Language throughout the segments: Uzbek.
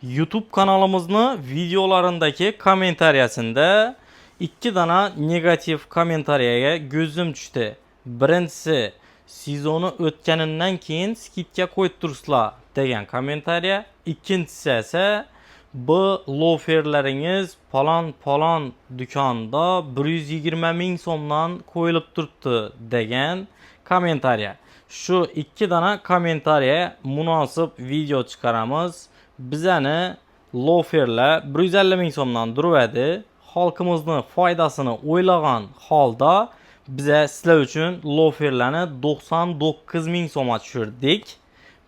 YouTube kanalımızın videolarındaki kommentariyasında 2 dana negativ kommentariyaya gözüm düştü. Birincisi sezonu o'tganidan keyin skidga qo'yib tursizlar degan kommentariya. İkincisi ise bu loferlaringiz palon dükkanda 120 ming so'mdan qo'yilib turibdi degan kommentariya. Şu 2 dana kommentariya munosib video chiqaramiz. Bizani loferlar 150 ming so'mdan turadi. Xalqimizni foydasini o'ylagan holda bize sizlar uchun loferlarni 99 ming so'mga tushirdik.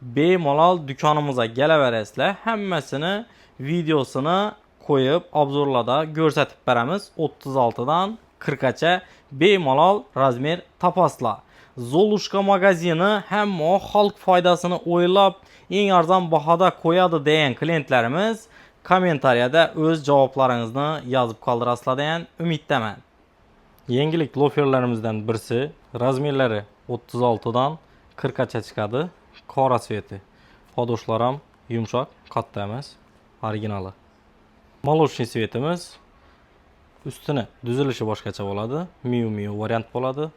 Bemalol dükanımıza kelaverasizlar. Hammasini videosini qo'yib obzorlarda ko'rsatib beramiz. 36 dan 40 gacha bemalol razmer topasizlar. Zolushka magazini hamma xalq foydasini o'ylab eng arzon bahada qo'yadi degan klientlarimiz kommentariyada o'z javoblaringizni yozib qoldirasizlar degan umiddaman. Yangilik loferlarimizdan birisi razmerlari 36 dan 40 gacha chiqadi. Qora sveti. Podoshlari ham yumshoq, katta emas, originali. Молочный svetimiz ustini tuzilishi boshqacha bo'ladi. Miu variant bo'ladi.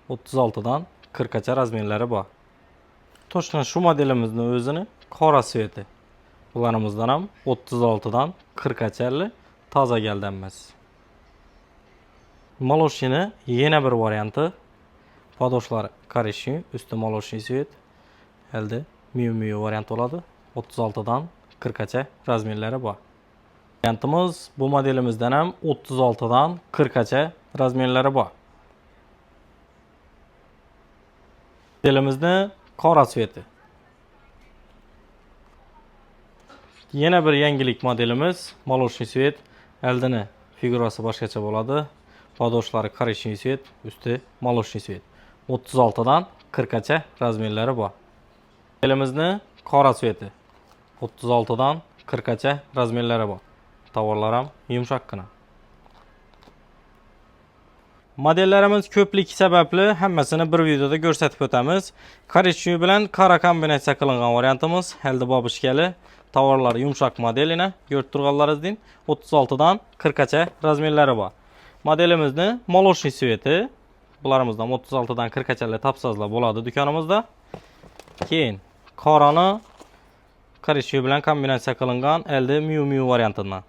36 dan 40 gacha razmerlari bor. Toshdan shu modelimizning o'zini qora sveti. Bularımızdan ham 36 dan 40 gacha toza geldanmas. Молочныйni yana bir varianti. Podoshlari korishniy, usti молочный svet. Elde Miu variant oladi. 36 dan 40 gacha razmerlari bor. Variantimiz bu modelimizdan ham 36 dan 40 gacha razmerlari bor. Modelimizni qora sveti. Yana bir yangilik modelimiz молочный svet. Eldini figurasi boshqacha bo'ladi. Podoshlari korishniy svet, usti молочный svet. 36 dan 40 gacha razmerlari bor. Modelimizni qora sveti. 36 dan 40 gacha razmerlari bor. Tovarlar ham yumshoqqina. Modellarimiz ko'pligi sababli hammasini bir videoda ko'rsatib o'tamiz. Korishniy bilan qora kombinatsiya qilingan variantimiz elde babishkali. Tovarlar yumshoq modelini ko'rib turganlaringizdek 36 dan 40 gacha razmerlari bor. Modelimizni молочный sveti. Bularımızdan 36 dan 40 gachalar topsazlar bo'ladi dükanımızda. Keyin qorani korishniy bilan kombinatsiya qilingan elde Miu variantidan.